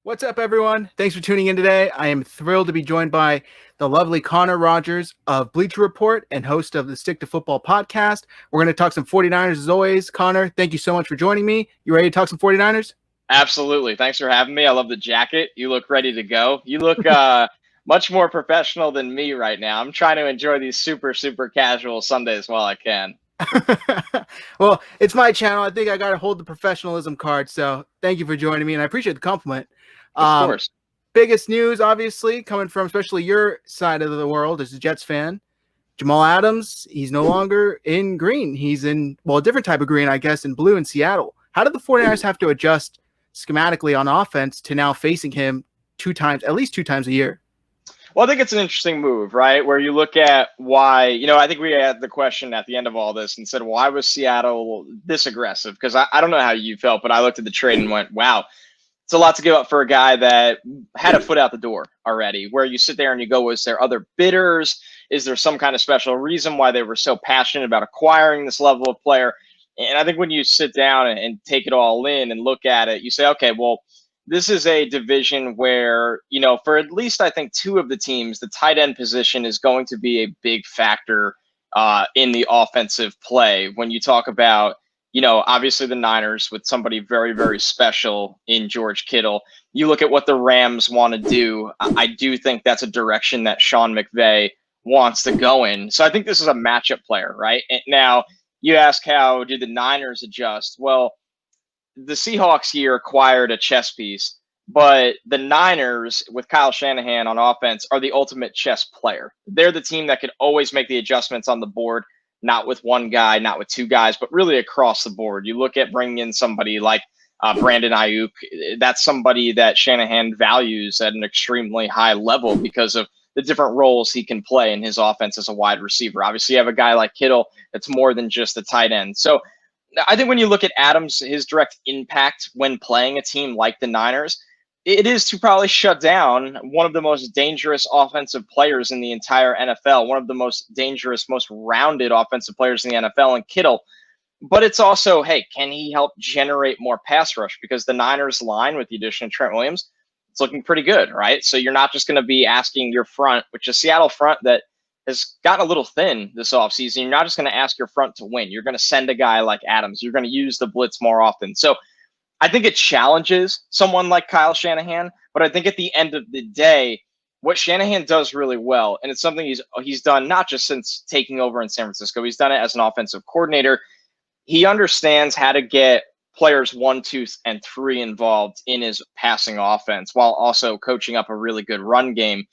What's up, everyone? Thanks for tuning in today. I am thrilled to be joined by the lovely Connor Rogers of Bleacher Report and host of the Stick to Football podcast. We're going to talk some 49ers as always. Connor, thank you so much for joining me. You ready to talk some 49ers? Absolutely. Thanks for having me. I love the jacket. You look ready to go. You look much more professional than me right now. I'm trying to enjoy these super casual Sundays while I can. Well, it's my channel. I think I got to hold the professionalism card. So thank you for joining me, and I appreciate the compliment. Of course. Biggest news, obviously, coming from especially your side of the world as a Jets fan. Jamal Adams, he's no longer in green. He's in, well, a different type of green, I guess, in blue in Seattle. How did the 49ers have to adjust schematically on offense to now facing him at least two times a year? Well, I think it's an interesting move, right? Where you look at why, I think we had the question at the end of all this and said, why was Seattle this aggressive? Because I don't know how you felt, but I looked at the trade and went, wow, it's a lot to give up for a guy that had a foot out the door already, where you sit there and you go, was there other bidders? Is there some kind of special reason why they were so passionate about acquiring this level of player? And I think when you sit down and take it all in and look at it, you say, okay, well, this is a division where, for at least I think two of the teams, the tight end position is going to be a big factor in the offensive play. When you talk about, obviously the Niners with somebody very special in George Kittle. You look at what the Rams want to do. I do think that's a direction that Sean McVay wants to go in. So I think this is a matchup player, right? And now you ask, how did the Niners adjust? Well, the Seahawks here acquired a chess piece, but the Niners with Kyle Shanahan on offense are the ultimate chess player. They're the team that could always make the adjustments on the board, not with one guy, not with two guys, but really across the board. You look at bringing in somebody like Brandon Ayuk. That's somebody that Shanahan values at an extremely high level because of the different roles he can play in his offense as a wide receiver. Obviously, you have a guy like Kittle that's more than just a tight end. So I think when you look at Adams, his direct impact when playing a team like the Niners, it is to probably shut down one of the most dangerous offensive players in the entire NFL, one of the most dangerous, most rounded offensive players in the NFL, and Kittle. But it's also, hey, can he help generate more pass rush? Because the Niners line with the addition of Trent Williams, it's looking pretty good, right? So you're not just going to be asking your front, which is Seattle front that has gotten a little thin this offseason. You're not just going to ask your front to win. You're going to send a guy like Adams. You're going to use the blitz more often. So I think it challenges someone like Kyle Shanahan, but I think at the end of the day, what Shanahan does really well, and it's something he's done not just since taking over in San Francisco, he's done it as an offensive coordinator. He understands how to get players 1, 2, and 3 involved in his passing offense while also coaching up a really good run game.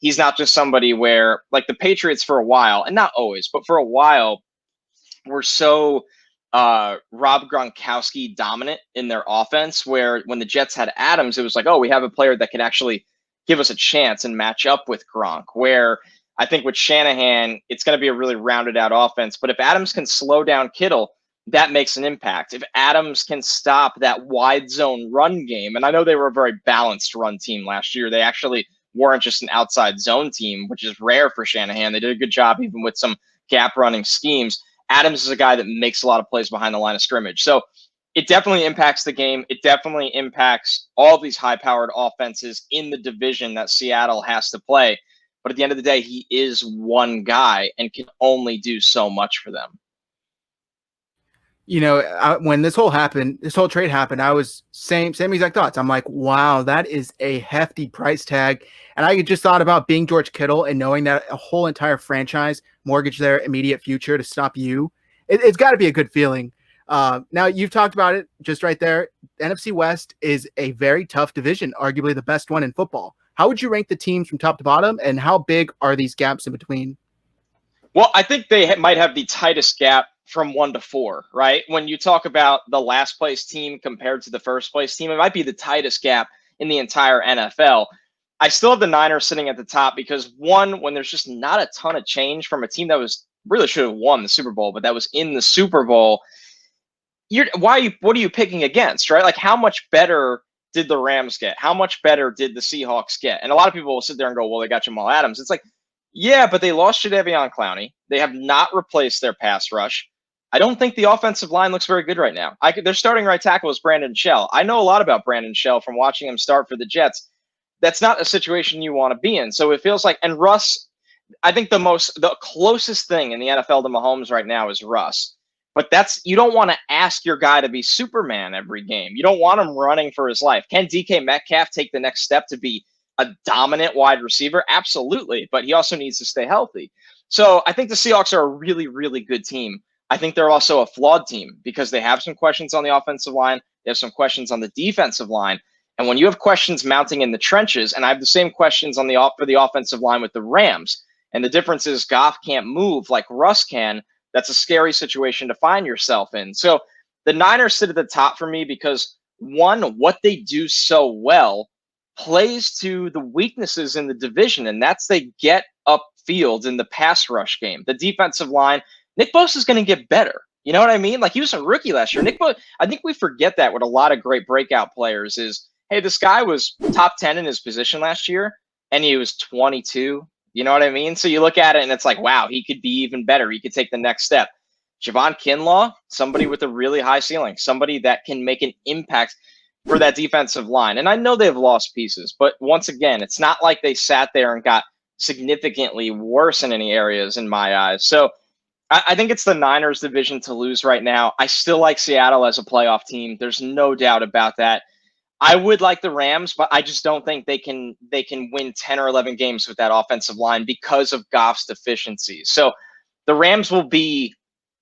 He's not just somebody where, like the Patriots for a while, and not always, but for a while, were so Rob Gronkowski dominant in their offense, where when the Jets had Adams, it was like, oh, we have a player that can actually give us a chance and match up with Gronk, where I think with Shanahan, it's going to be a really rounded out offense. But if Adams can slow down Kittle, that makes an impact. If Adams can stop that wide zone run game, and I know they were a very balanced run team last year. They actually weren't just an outside zone team, which is rare for Shanahan. They did a good job even with some gap running schemes. Adams is a guy that makes a lot of plays behind the line of scrimmage. So it definitely impacts the game. It definitely impacts all these high-powered offenses in the division that Seattle has to play. But at the end of the day, he is one guy and can only do so much for them. When this whole trade happened, I was same exact thoughts. I'm like, wow, that is a hefty price tag. And I just thought about being George Kittle and knowing that a whole entire franchise mortgage their immediate future to stop you. It's got to be a good feeling. Now you've talked about it just right there. The NFC West is a very tough division, arguably the best one in football. How would you rank the teams from top to bottom, and how big are these gaps in between? Well, I think they might have the tightest gap from 1 to 4, right? When you talk about the last place team compared to the first place team, it might be the tightest gap in the entire NFL. I still have the Niners sitting at the top because, one, when there's just not a ton of change from a team that was really should have won the Super Bowl, but that was in the Super Bowl, what are you picking against, right? Like, how much better did the Rams get? How much better did the Seahawks get? And a lot of people will sit there and go, well, they got Jamal Adams. It's like, yeah, but they lost Jadeveon Clowney. They have not replaced their pass rush. I don't think the offensive line looks very good right now. Their starting right tackle is Brandon Shell. I know a lot about Brandon Shell from watching him start for the Jets. That's not a situation you want to be in. So it feels like, and Russ, I think the closest thing in the NFL to Mahomes right now is Russ. But you don't want to ask your guy to be Superman every game. You don't want him running for his life. Can DK Metcalf take the next step to be a dominant wide receiver? Absolutely. But he also needs to stay healthy. So I think the Seahawks are a really, really good team. I think they're also a flawed team because they have some questions on the offensive line. They have some questions on the defensive line. And when you have questions mounting in the trenches, and I have the same questions for the offensive line with the Rams, and the difference is Goff can't move like Russ can, that's a scary situation to find yourself in. So the Niners sit at the top for me because, one, what they do so well plays to the weaknesses in the division, and that's they get upfield in the pass rush game. The defensive line, Nick Bosa is going to get better. You know what I mean? Like, he was a rookie last year. Nick Bosa, I think we forget that with a lot of great breakout players is, hey, this guy was top 10 in his position last year, and he was 22. You know what I mean? So you look at it, and it's like, wow, he could be even better. He could take the next step. Javon Kinlaw, somebody with a really high ceiling, somebody that can make an impact for that defensive line. And I know they've lost pieces, but once again, it's not like they sat there and got significantly worse in any areas in my eyes. So I think it's the Niners division to lose right now. I still like Seattle as a playoff team. There's no doubt about that. I would like the Rams, but I just don't think they can win 10 or 11 games with that offensive line because of Goff's deficiencies. So the Rams will be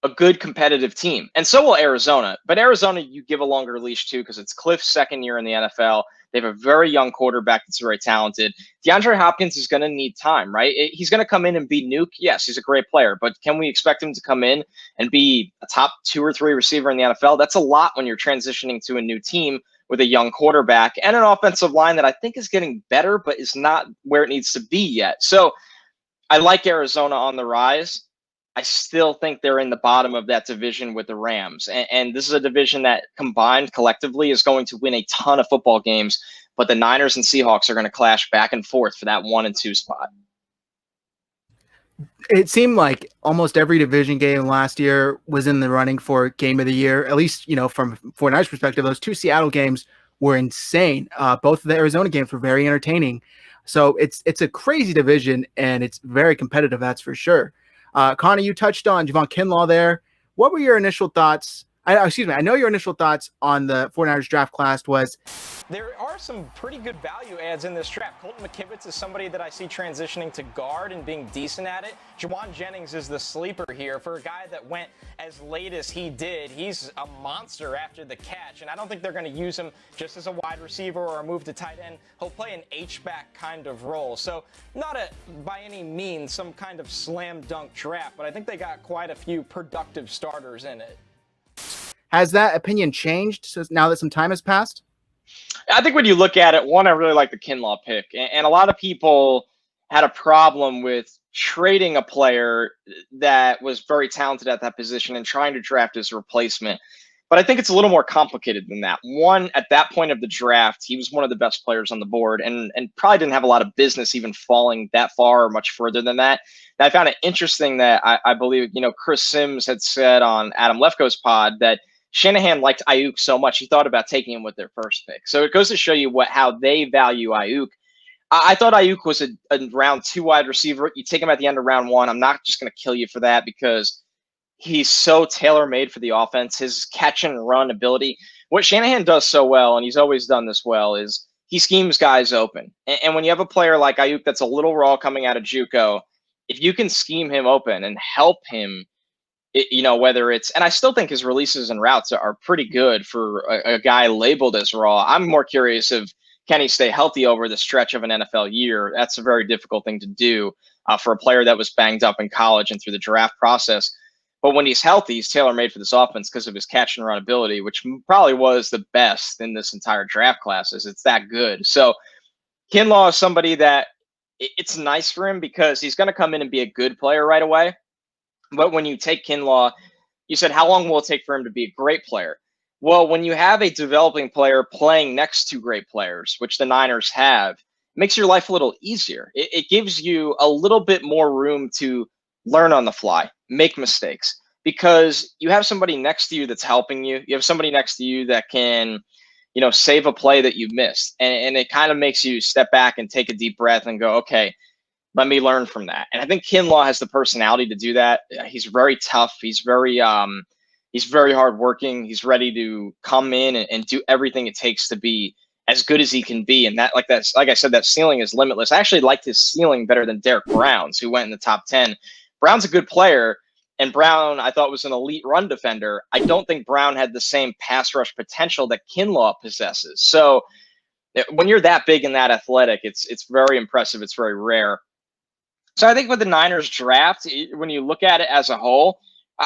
a good competitive team, and so will Arizona. But Arizona, you give a longer leash to because it's Cliff's second year in the NFL. They have a very young quarterback that's very talented. DeAndre Hopkins is going to need time, right? He's going to come in and be Nuke. Yes, he's a great player, but can we expect him to come in and be a top 2 or 3 receiver in the NFL? That's a lot when you're transitioning to a new team with a young quarterback and an offensive line that I think is getting better, but is not where it needs to be yet. So I like Arizona on the rise. I still think they're in the bottom of that division with the Rams. And this is a division that combined collectively is going to win a ton of football games, but the Niners and Seahawks are going to clash back and forth for that 1 and 2 spot. It seemed like almost every division game last year was in the running for game of the year. At least, from 49ers perspective, those 2 Seattle games were insane. Both of the Arizona games were very entertaining. So it's a crazy division, and it's very competitive, that's for sure. Connor, you touched on Javon Kinlaw there. What were your initial thoughts? I know your initial thoughts on the 49ers draft class was there are some pretty good value adds in this draft. Colton McKivitz is somebody that I see transitioning to guard and being decent at it. Jawan Jennings is the sleeper here. For a guy that went as late as he did, he's a monster after the catch, and I don't think they're going to use him just as a wide receiver or a move to tight end. He'll play an H-back kind of role. So not by any means some kind of slam dunk draft, but I think they got quite a few productive starters in it. Has that opinion changed now that some time has passed? I think when you look at it, one, I really like the Kinlaw pick. And a lot of people had a problem with trading a player that was very talented at that position and trying to draft his replacement. But I think it's a little more complicated than that. One, at that point of the draft, he was one of the best players on the board and probably didn't have a lot of business even falling that far or much further than that. And I found it interesting that I believe, Chris Sims had said on Adam Lefkoe's pod that Shanahan liked Ayuk so much he thought about taking him with their first pick. So it goes to show you how they value Ayuk. I thought Ayuk was a round 2 wide receiver. You take him at the end of round 1. I'm not just going to kill you for that because he's so tailor-made for the offense. His catch and run ability. What Shanahan does so well, and he's always done this well, is he schemes guys open. And when you have a player like Ayuk that's a little raw coming out of JUCO, if you can scheme him open and help him, whether it's, and I still think his releases and routes are pretty good for a guy labeled as raw. I'm more curious of, can he stay healthy over the stretch of an NFL year? That's a very difficult thing to do for a player that was banged up in college and through the draft process. But when he's healthy, he's tailor-made for this offense because of his catch and run ability, which probably was the best in this entire draft class. It's that good. So Kinlaw is somebody that it's nice for him because he's going to come in and be a good player right away. But when you take Kinlaw, you said, how long will it take for him to be a great player? Well, when you have a developing player playing next to great players, which the Niners have, it makes your life a little easier. It gives you a little bit more room to learn on the fly, make mistakes. because you have somebody next to you that's helping you. You have somebody next to you that can, save a play that you missed. And it kind of makes you step back and take a deep breath and go, okay, let me learn from that. And I think Kinlaw has the personality to do that. He's very tough. He's very hardworking. He's ready to come in and do everything it takes to be as good as he can be. And like I said, that ceiling is limitless. I actually liked his ceiling better than Derek Brown's, who went in the top 10. Brown's a good player, and Brown, I thought, was an elite run defender. I don't think Brown had the same pass rush potential that Kinlaw possesses. So when you're that big and that athletic, it's very impressive. It's very rare. So I think with the Niners draft, when you look at it as a whole,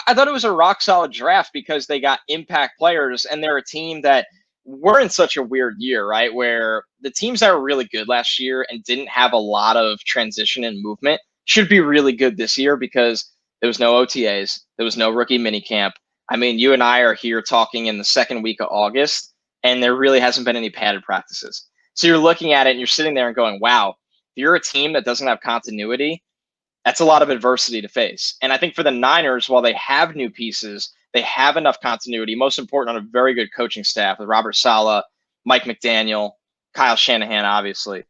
I thought it was a rock solid draft because they got impact players, and they're a team that we're in such a weird year, right? Where the teams that were really good last year and didn't have a lot of transition and movement should be really good this year because there was no OTAs. There was no rookie minicamp. I mean, you and I are here talking in the second week of August, and there really hasn't been any padded practices. So you're looking at it and you're sitting there and going, wow, if you're a team that doesn't have continuity, that's a lot of adversity to face. And I think for the Niners, while they have new pieces, they have enough continuity, most important on a very good coaching staff with Robert Saleh, Mike McDaniel, Kyle Shanahan, obviously.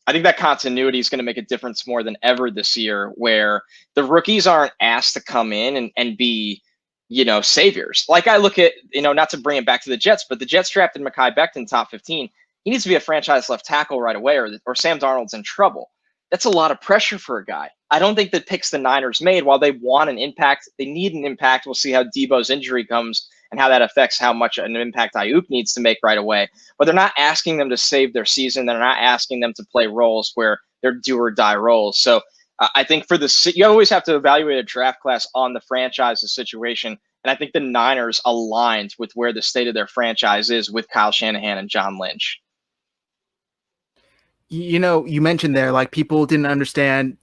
I think that continuity is going to make a difference more than ever this year, where the rookies aren't asked to come in and be, saviors. Like I look at, not to bring it back to the Jets, but the Jets drafted Mekhi Becton top 15. He needs to be a franchise left tackle right away, or Sam Darnold's in trouble. That's a lot of pressure for a guy. I don't think the picks the Niners made, while they want an impact, they need an impact. We'll see how Debo's injury comes and how that affects how much an impact Ayuk needs to make right away. But they're not asking them to save their season. They're not asking them to play roles where they're do or die roles. So I think you always have to evaluate a draft class on the franchise's situation. And I think the Niners aligned with where the state of their franchise is with Kyle Shanahan and John Lynch. You mentioned there, like, people didn't understand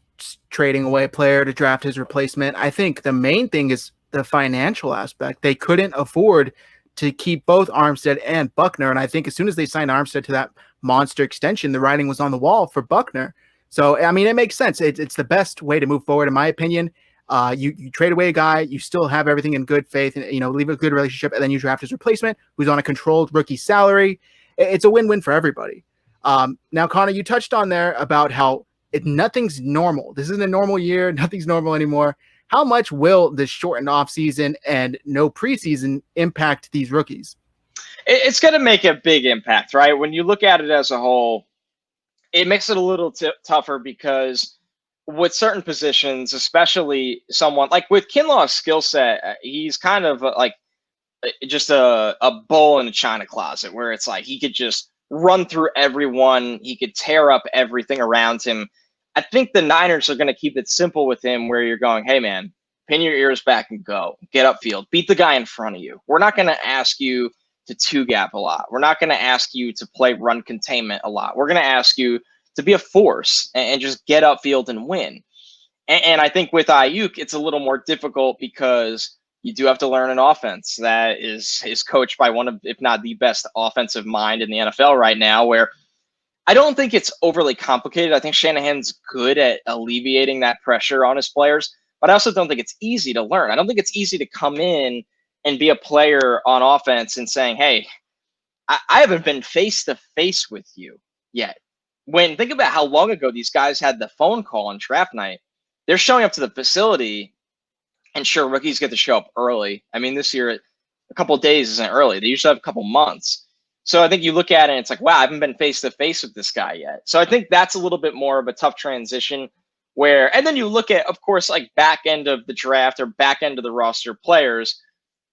trading away a player to draft his replacement. I think the main thing is the financial aspect. They couldn't afford to keep both Armstead and Buckner. And I think as soon as they signed Armstead to that monster extension, the writing was on the wall for Buckner. So, I mean, it makes sense. It's the best way to move forward, in my opinion. You trade away a guy, you still have everything in good faith, and leave a good relationship, and then you draft his replacement, who's on a controlled rookie salary. It's a win-win for everybody. Now, Connor, you touched on there about how nothing's normal. This isn't a normal year. Nothing's normal anymore. How much will this shortened offseason and no preseason impact these rookies? It's going to make a big impact, right? When you look at it as a whole, it makes it a little tougher because with certain positions, especially someone like with Kinlaw's skill set, he's kind of like just a bull in a china closet, where it's like he could just run through everyone. He could tear up everything around him. I think the Niners are going to keep it simple with him, where you're going, hey, man, pin your ears back and go. Get upfield. Beat the guy in front of you. We're not going to ask you to two-gap a lot. We're not going to ask you to play run containment a lot. We're going to ask you to be a force and just get upfield and win. And I think with Ayuk, it's a little more difficult because you do have to learn an offense that is coached by one of, if not the best offensive mind in the NFL right now, where I don't think it's overly complicated. I think Shanahan's good at alleviating that pressure on his players, but I also don't think it's easy to learn. I don't think it's easy to come in and be a player on offense and saying, hey, I haven't been face-to-face with you yet. Think about how long ago these guys had the phone call on draft night. They're showing up to the facility, and sure, rookies get to show up early. I mean, this year, a couple of days isn't early. They usually have a couple months. So I think you look at it and it's like, wow, I haven't been face-to-face with this guy yet. So I think that's a little bit more of a tough transition and then you look at, of course, like back end of the draft or back end of the roster players,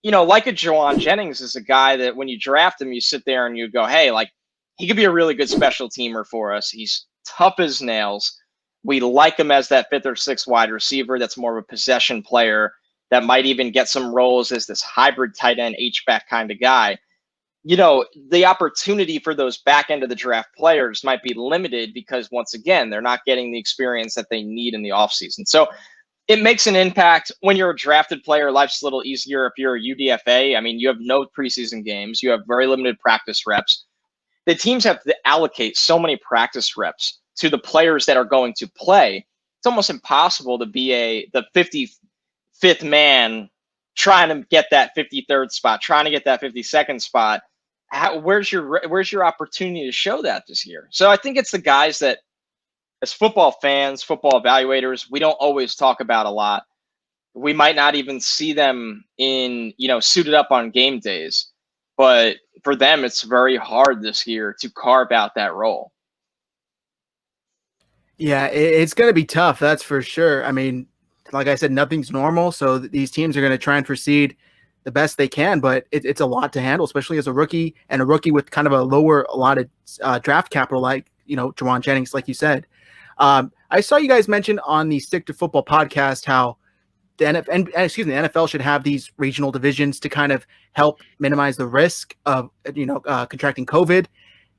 like a Jawan Jennings is a guy that when you draft him, you sit there and you go, hey, like, he could be a really good special teamer for us. He's tough as nails. We like him as that fifth or sixth wide receiver. That's more of a possession player that might even get some roles as this hybrid tight end H-back kind of guy. The opportunity for those back end of the draft players might be limited because, once again, they're not getting the experience that they need in the offseason. So it makes an impact. When you're a drafted player, life's a little easier. If you're a UDFA, I mean, you have no preseason games. You have very limited practice reps. The teams have to allocate so many practice reps to the players that are going to play. It's almost impossible to be the fifth man trying to get that 53rd spot, trying to get that 52nd spot. Where's your opportunity to show that this year? So I think it's the guys that, as football fans, football evaluators, we don't always talk about a lot. We might not even see them in, suited up on game days, but for them, it's very hard this year to carve out that role. Yeah, it's going to be tough. That's for sure. I mean, like I said, nothing's normal. So these teams are going to try and proceed the best they can, but it's a lot to handle, especially as a rookie, and a rookie with kind of a lower allotted draft capital, like, Jamal Jennings, like you said. I saw you guys mention on the Stick to Football podcast how the NFL should have these regional divisions to kind of help minimize the risk of, contracting COVID.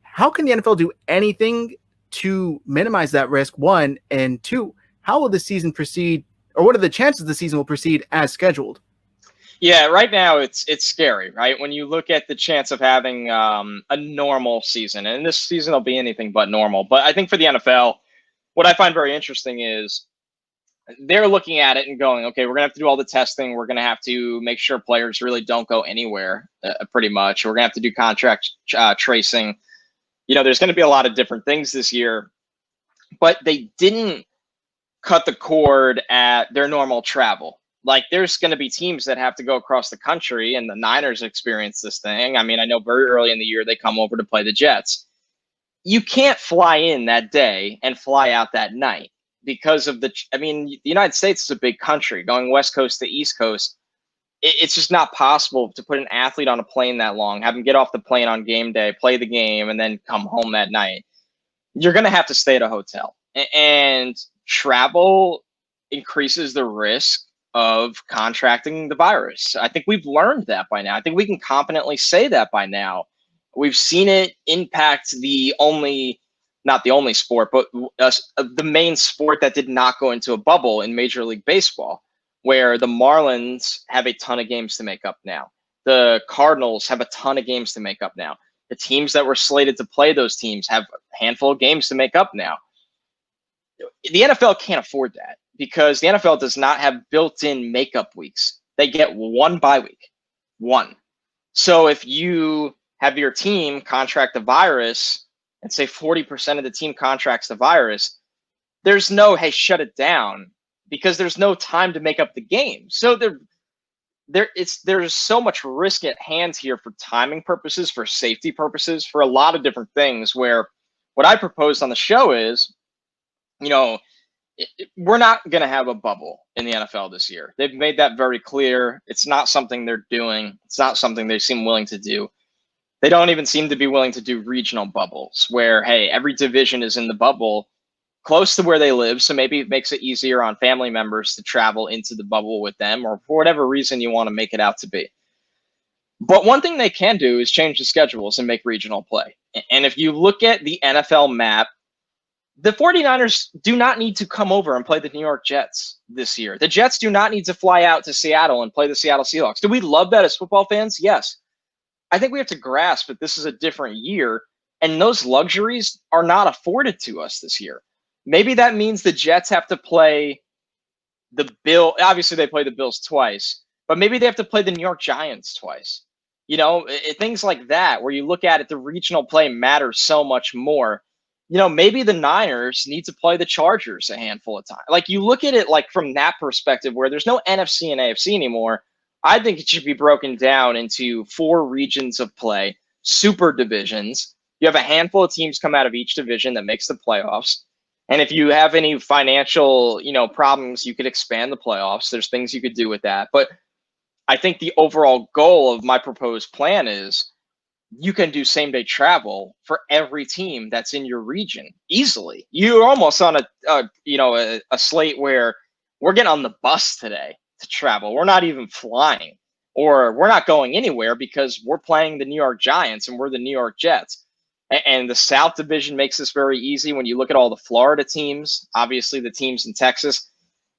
How can the NFL do anything to minimize that risk, one, and two, how will the season proceed, or what are the chances the season will proceed as scheduled? Yeah, right now it's scary, right? When you look at the chance of having a normal season, and this season will be anything but normal. But I think for the NFL, what I find very interesting is they're looking at it and going, okay, we're going to have to do all the testing. We're going to have to make sure players really don't go anywhere, pretty much. We're going to have to do contract tracing. There's going to be a lot of different things this year, but they didn't cut the cord at their normal travel. Like, there's going to be teams that have to go across the country, and the Niners experience this thing. I mean, I know very early in the year they come over to play the Jets. You can't fly in that day and fly out that night because of the United States is a big country. Going West Coast to East Coast, it's just not possible to put an athlete on a plane that long, have them get off the plane on game day, play the game, and then come home that night. You're going to have to stay at a hotel. And travel increases the risk of contracting the virus. I think we've learned that by now. I think we can confidently say that by now. We've seen it impact not the only sport, but the main sport that did not go into a bubble in Major League Baseball, where the Marlins have a ton of games to make up now. The Cardinals have a ton of games to make up now. The teams that were slated to play those teams have a handful of games to make up now. The NFL can't afford that because the NFL does not have built-in makeup weeks. They get one bye week. One. So if you have your team contract the virus and say 40% of the team contracts the virus, there's no, hey, shut it down, because there's no time to make up the game. So there's so much risk at hand here for timing purposes, for safety purposes, for a lot of different things, where what I proposed on the show is, we're not going to have a bubble in the NFL this year. They've made that very clear. It's not something they're doing. It's not something they seem willing to do. They don't even seem to be willing to do regional bubbles where, hey, every division is in the bubble close to where they live. So maybe it makes it easier on family members to travel into the bubble with them, or for whatever reason you want to make it out to be. But one thing they can do is change the schedules and make regional play. And if you look at the NFL map, the 49ers do not need to come over and play the New York Jets this year. The Jets do not need to fly out to Seattle and play the Seattle Seahawks. Do we love that as football fans? Yes. I think we have to grasp that this is a different year, and those luxuries are not afforded to us this year. Maybe that means the Jets have to play the Bills. Obviously, they play the Bills twice, but maybe they have to play the New York Giants twice. Things like that, where you look at it, the regional play matters so much more. Maybe the Niners need to play the Chargers a handful of times. Like, you look at it like from that perspective, where there's no NFC and AFC anymore. I think it should be broken down into 4 regions of play, super divisions. You have a handful of teams come out of each division that makes the playoffs. And if you have any financial, problems, you could expand the playoffs. There's things you could do with that. But I think the overall goal of my proposed plan is you can do same-day travel for every team that's in your region easily. You're almost on a slate where we're getting on the bus today to travel. We're not even flying, or we're not going anywhere because we're playing the New York Giants and we're the New York Jets. And the South Division makes this very easy when you look at all the Florida teams, obviously the teams in Texas.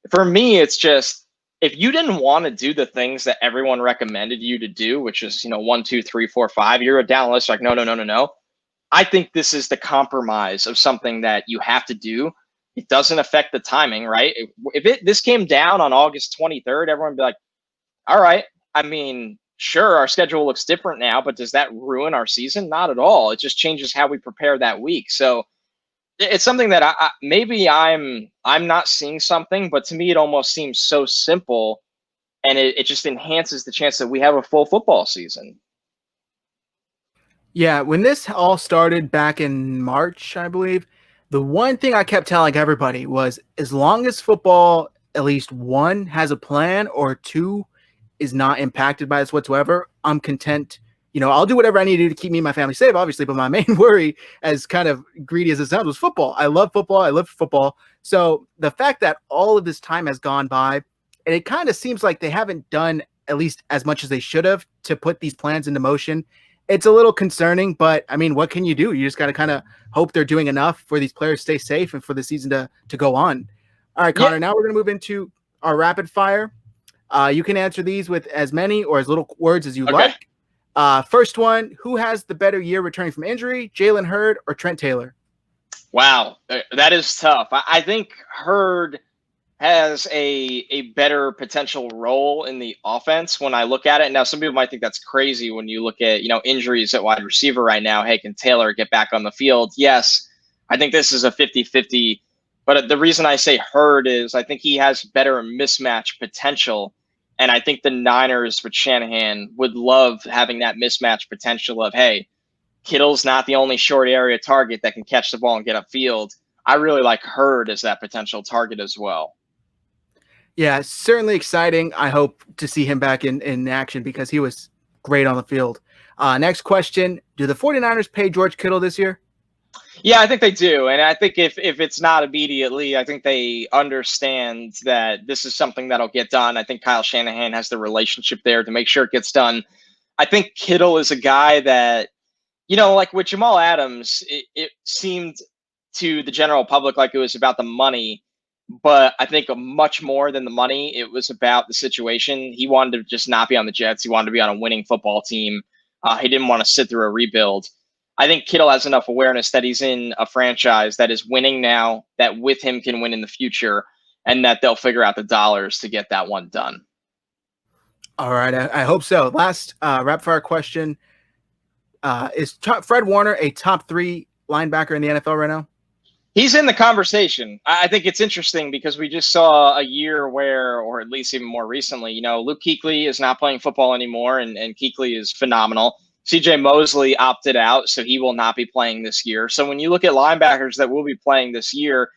For me, it's just, if you didn't want to do the things that everyone recommended you to do, which is, 1, 2, 3, 4, 5, you're down the list like, no. I think this is the compromise of something that you have to do it doesn't affect the timing, right? If this came down on August 23rd, everyone would be like, all right. I mean, sure, our schedule looks different now, but does that ruin our season? Not at all. It just changes how we prepare that week. So it's something that maybe I'm not seeing something, but to me, it almost seems so simple, and it just enhances the chance that we have a full football season. Yeah, when this all started back in March, I believe, the one thing I kept telling everybody was as long as football, at least one, has a plan or two is not impacted by this whatsoever, I'm content. I'll do whatever I need to do to keep me and my family safe, obviously. But my main worry, as kind of greedy as it sounds, was football. I love football. I live for football. So the fact that all of this time has gone by, and it kind of seems like they haven't done at least as much as they should have to put these plans into motion. It's a little concerning, but I mean, what can you do? You just got to kind of hope they're doing enough for these players to stay safe and for the season to go on. All right, Connor, now we're going to move into our rapid fire. You can answer these with as many or as little words as you like. First one, who has the better year returning from injury, Jalen Hurd or Trent Taylor? Wow, that is tough. I think Hurd has a better potential role in the offense when I look at it. Now, some people might think that's crazy when you look at, injuries at wide receiver right now. Hey, can Taylor get back on the field? Yes, I think this is a 50-50. But the reason I say Hurd is I think he has better mismatch potential. And I think the Niners with Shanahan would love having that mismatch potential of, hey, Kittle's not the only short area target that can catch the ball and get upfield. I really like Hurd as that potential target as well. Yeah, certainly exciting. I hope to see him back in action because he was great on the field. Next question, do the 49ers pay George Kittle this year? Yeah, I think they do. And I think if it's not immediately, I think they understand that this is something that'll get done. I think Kyle Shanahan has the relationship there to make sure it gets done. I think Kittle is a guy that, like with Jamal Adams, it seemed to the general public like it was about the money. But I think much more than the money, it was about the situation. He wanted to just not be on the Jets. He wanted to be on a winning football team. He didn't want to sit through a rebuild. I think Kittle has enough awareness that he's in a franchise that is winning now, that with him can win in the future, and that they'll figure out the dollars to get that one done. All right, I hope so. Last rapid fire question. Is Fred Warner a top 3 linebacker in the NFL right now? He's in the conversation. I think it's interesting because we just saw a year where, or at least even more recently, Luke Kuechly is not playing football anymore, and Kuechly is phenomenal. CJ Mosley opted out, so he will not be playing this year. So when you look at linebackers that will be playing this year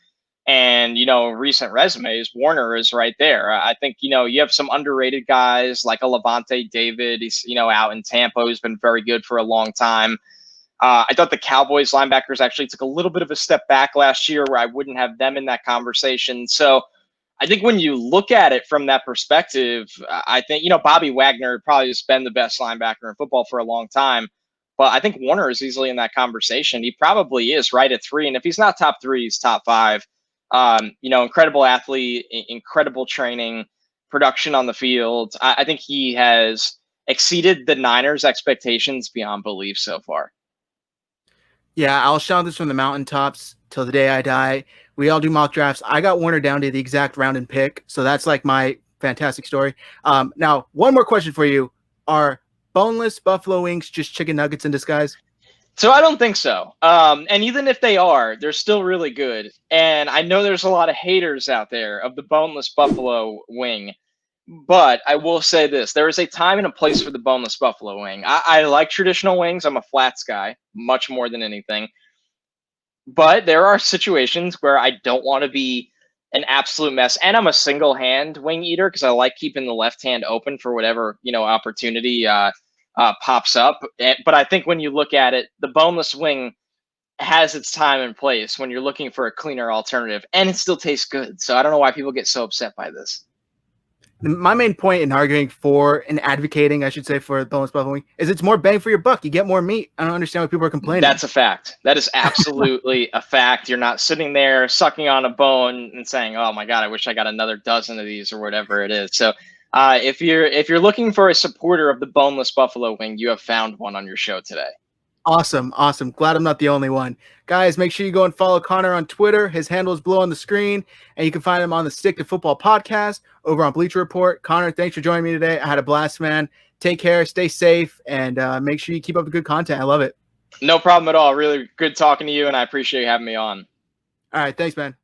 and, recent resumes, Warner is right there. I think, you have some underrated guys like a Levante David. He's, out in Tampa, who's been very good for a long time. I thought the Cowboys linebackers actually took a little bit of a step back last year where I wouldn't have them in that conversation. So I think when you look at it from that perspective, I think, Bobby Wagner probably has been the best linebacker in football for a long time. But I think Warner is easily in that conversation. He probably is right at 3. And if he's not top 3, he's top 5. Incredible athlete, incredible training, production on the field. I think he has exceeded the Niners' expectations beyond belief so far. Yeah, I'll shout this from the mountaintops till the day I die. We all do mock drafts. I got Warner down to the exact round and pick, so that's like my fantastic story. Now, one more question for you. Are boneless buffalo wings just chicken nuggets in disguise? So I don't think so. And even if they are, they're still really good. And I know there's a lot of haters out there of the boneless buffalo wing. But I will say this, there is a time and a place for the boneless buffalo wing. I like traditional wings. I'm a flats guy, much more than anything. But there are situations where I don't want to be an absolute mess. And I'm a single hand wing eater because I like keeping the left hand open for whatever, opportunity pops up. But I think when you look at it, the boneless wing has its time and place when you're looking for a cleaner alternative. And it still tastes good. So I don't know why people get so upset by this. My main point in arguing for and advocating, I should say, for boneless buffalo wing is it's more bang for your buck. You get more meat. I don't understand why people are complaining. That's a fact. That is absolutely a fact. You're not sitting there sucking on a bone and saying, "Oh my God, I wish I got another dozen of these" or whatever it is. So, if you're looking for a supporter of the boneless buffalo wing, you have found one on your show today. Awesome. Glad I'm not the only one. Guys, make sure you go and follow Connor on Twitter. His handle is below on the screen, and you can find him on the Stick to Football podcast over on Bleacher Report. Connor, thanks for joining me today. I had a blast, man. Take care, stay safe, and make sure you keep up the good content. I love it. No problem at all. Really good talking to you, and I appreciate you having me on. All right, thanks, man.